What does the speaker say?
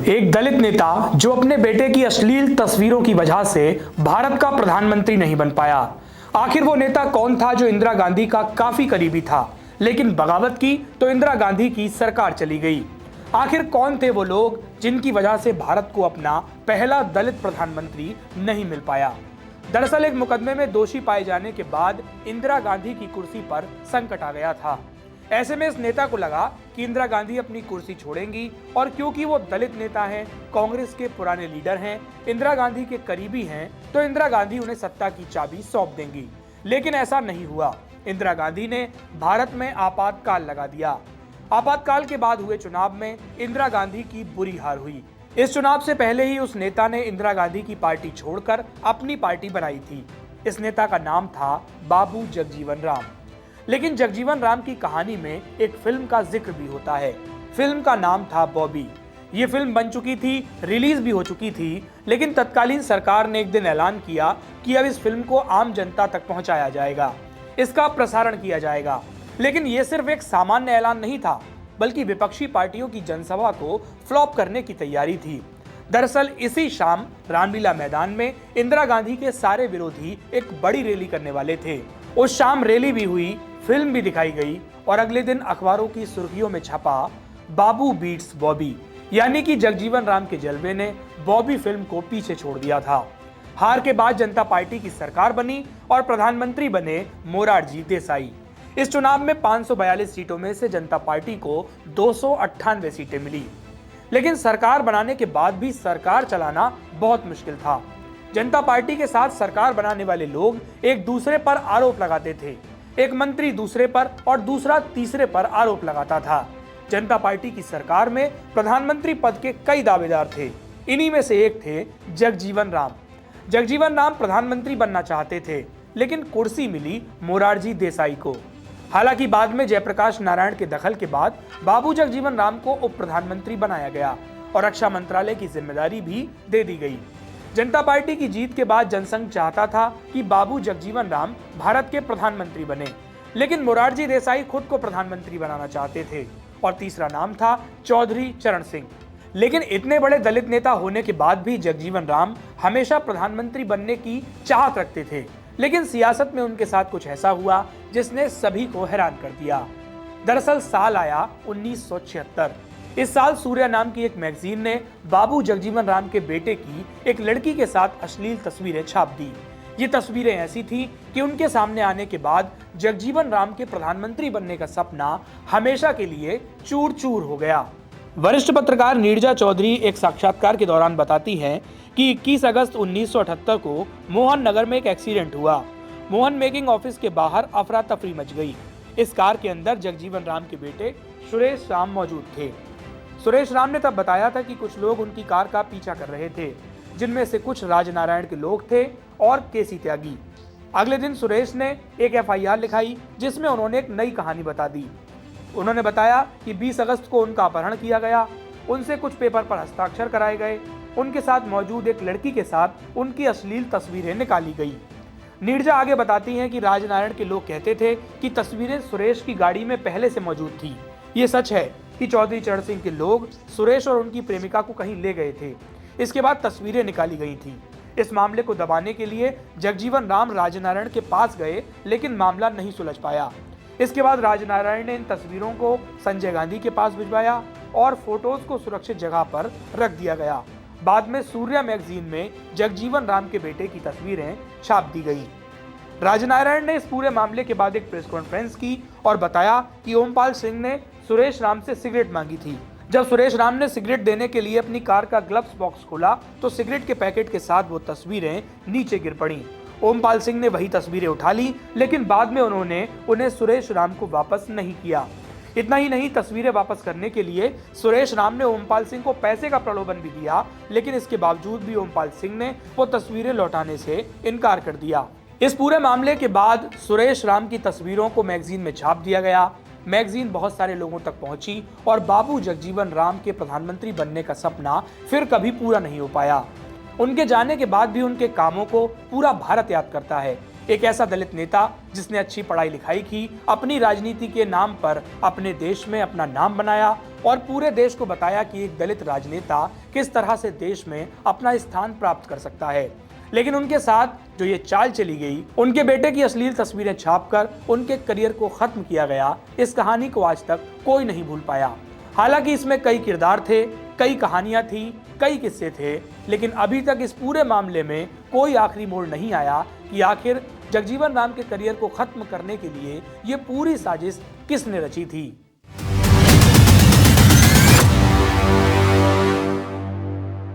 एक दलित नेता जो अपने बेटे की अश्लील तस्वीरों की वजह से भारत का प्रधानमंत्री नहीं बन पाया। आखिर वो नेता कौन था जो इंदिरा गांधी का काफी करीबी था, लेकिन बगावत की तो इंदिरा गांधी की सरकार चली गई। आखिर कौन थे वो लोग जिनकी वजह से भारत को अपना पहला दलित प्रधानमंत्री नहीं मिल पाया। दरअसल एक मुकदमे में दोषी पाए जाने के बाद इंदिरा गांधी की कुर्सी पर संकट आ गया था। ऐसे में इस नेता को लगा कि इंदिरा गांधी अपनी कुर्सी छोड़ेंगी, और क्योंकि वो दलित नेता हैं, कांग्रेस के पुराने लीडर हैं, इंदिरा गांधी के करीबी हैं, तो इंदिरा गांधी उन्हें सत्ता की चाबी सौंप देंगी। लेकिन ऐसा नहीं हुआ। इंदिरा गांधी ने भारत में आपातकाल लगा दिया। आपातकाल के बाद हुए चुनाव में इंदिरा गांधी की बुरी हार हुई। इस चुनाव से पहले ही उस नेता ने इंदिरा गांधी की पार्टी छोड़कर अपनी पार्टी बनाई थी। इस नेता का नाम था बाबू जगजीवन राम। लेकिन जगजीवन राम की कहानी में एक फिल्म का जिक्र भी होता है। फिल्म का नाम था बॉबी। ये फिल्म बन चुकी थी, रिलीज भी हो चुकी थी, लेकिन तत्कालीन सरकार ने एक दिन ऐलान किया कि अब इस फिल्म को आम जनता तक पहुंचाया जाएगा, इसका प्रसारण किया जाएगा। लेकिन ये सिर्फ एक सामान्य ऐलान नहीं था, बल्कि विपक्षी पार्टियों की जनसभा को फ्लॉप करने की तैयारी थी। दरअसल इसी शाम रामलीला मैदान में इंदिरा गांधी के सारे विरोधी एक बड़ी रैली करने वाले थे। उस शाम रैली भी हुई, फिल्म भी दिखाई गई, और अगले दिन अखबारों की सुर्खियों में छपा बाबू बीट्स बॉबी, यानी कि जगजीवन राम के जलवे ने बॉबी फिल्म को पीछे छोड़ दिया था। हार के बाद जनता पार्टी की सरकार बनी और प्रधानमंत्री बने मोरारजी देसाई। इस चुनाव में 542 सीटों में से जनता पार्टी को 298 सीटें मिली। लेकिन सरकार बनाने के बाद भी सरकार चलाना बहुत मुश्किल था। जनता पार्टी के साथ सरकार बनाने वाले लोग एक दूसरे पर आरोप लगाते थे। एक मंत्री दूसरे पर और दूसरा तीसरे पर आरोप लगाता था। जनता पार्टी की सरकार में प्रधानमंत्री पद के कई दावेदार थे। इन्हीं में से एक थे जगजीवन राम। जगजीवन राम प्रधानमंत्री बनना चाहते थे, लेकिन कुर्सी मिली मोरारजी देसाई को। हालांकि बाद में जयप्रकाश नारायण के दखल के बाद बाबू जगजीवन राम को उप प्रधानमंत्री बनाया गया और रक्षा मंत्रालय की जिम्मेदारी भी दे दी गई। जनता पार्टी की जीत के बाद जनसंघ चाहता था कि बाबू जगजीवन राम भारत के प्रधानमंत्री बने, लेकिन मोरारजी देसाई खुद को प्रधानमंत्री बनाना चाहते थे, और तीसरा नाम था चौधरी चरण सिंह। लेकिन इतने बड़े दलित नेता होने के बाद भी जगजीवन राम हमेशा प्रधानमंत्री बनने की चाहत रखते थे। लेकिन सियासत में उनके साथ कुछ ऐसा हुआ जिसने सभी को हैरान कर दिया। दरअसल साल आया 1976। इस साल सूर्या नाम की एक मैगजीन ने बाबू जगजीवन राम के बेटे की एक लड़की के साथ अश्लील तस्वीरें छाप दी। ये तस्वीरें ऐसी थी कि उनके सामने आने के बाद जगजीवन राम के प्रधानमंत्री बनने का सपना हमेशा के लिए चूर चूर हो गया। वरिष्ठ पत्रकार नीरजा चौधरी एक साक्षात्कार के दौरान बताती हैं कि 21 अगस्त 1978 को मोहन नगर में एक एक्सीडेंट हुआ। मोहन मेकिंग ऑफिस के बाहर अफरा तफरी मच गई। इस कार के अंदर जगजीवन राम के बेटे सुरेश राम मौजूद थे। सुरेश राम ने तब बताया था कि कुछ लोग उनकी कार का पीछा कर रहे थे, जिनमें से कुछ राजनारायण के लोग थे और केसी त्यागी। अगले दिन सुरेश ने एक एफआईआर लिखाई, जिसमें उन्होंने एक नई कहानी बता दी। उन्होंने बताया कि 20 अगस्त को उनका अपहरण किया गया, उनसे कुछ पेपर पर हस्ताक्षर कराए गए, उनके साथ मौजूद एक लड़की के साथ उनकी अश्लील तस्वीरें निकाली गई। नीरजा आगे बताती हैं कि राजनारायण के लोग कहते थे कि तस्वीरें सुरेश की गाड़ी में पहले से मौजूद थी। ये सच है कि चौधरी चरण सिंह के लोग सुरेश और उनकी प्रेमिका को कहीं ले गए थे। इसके बाद तस्वीरें निकाली गई थी। इस मामले को दबाने के लिए जगजीवन राम राजनारायण के पास गए, लेकिन मामला नहीं सुलझ पाया। इसके बाद राजनारायण ने इन तस्वीरों को संजय गांधी के पास भिजवाया और फोटोज को सुरक्षित जगह पर रख दिया गया। बाद में सूर्या मैगजीन में जगजीवन राम के बेटे की तस्वीरें छाप दी गई। राजनारायण ने इस पूरे मामले के बाद एक प्रेस कॉन्फ्रेंस की और बताया कि ओमपाल सिंह ने सुरेश राम से सिगरेट मांगी थी। जब सुरेश राम ने सिगरेट देने के लिए अपनी कार का ग्लव्स बॉक्स खोला तो सिगरेट के पैकेट के साथ वो तस्वीरें नीचे गिर पड़ी। ओमपाल सिंह ने वही तस्वीरें उठा ली, लेकिन बाद में उन्होंने उन्हें सुरेश राम को वापस नहीं किया। इतना ही नहीं, तस्वीरें वापस करने के लिए सुरेश राम ने ओमपाल सिंह को पैसे का प्रलोभन भी दिया, लेकिन इसके बावजूद भी ओमपाल सिंह ने वो तस्वीरें लौटाने से इनकार कर दिया। इस पूरे मामले के बाद सुरेश राम की तस्वीरों को मैगजीन में छाप दिया गया। मैगजीन बहुत सारे लोगों तक पहुंची और बाबू जगजीवन राम के प्रधानमंत्री बनने का सपना फिर कभी पूरा नहीं हो पाया। उनके जाने के बाद भी उनके कामों को पूरा भारत याद करता है। एक ऐसा दलित नेता जिसने अच्छी पढ़ाई लिखाई की, अपनी राजनीति के नाम पर अपने देश में अपना नाम बनाया और पूरे देश को बताया कि एक दलित राजनेता किस तरह से देश में अपना स्थान प्राप्त कर सकता है। लेकिन उनके साथ जो ये चाल चली गई, उनके बेटे की अश्लील तस्वीरें छापकर उनके करियर को खत्म किया गया, इस कहानी को आज तक कोई नहीं भूल पाया। हालांकि इसमें कई किरदार थे, कई कहानियां थी, कई किस्से थे, लेकिन अभी तक इस पूरे मामले में कोई आखिरी मोड़ नहीं आया कि आखिर जगजीवन राम के करियर को खत्म करने के लिए ये पूरी साजिश किसने रची थी।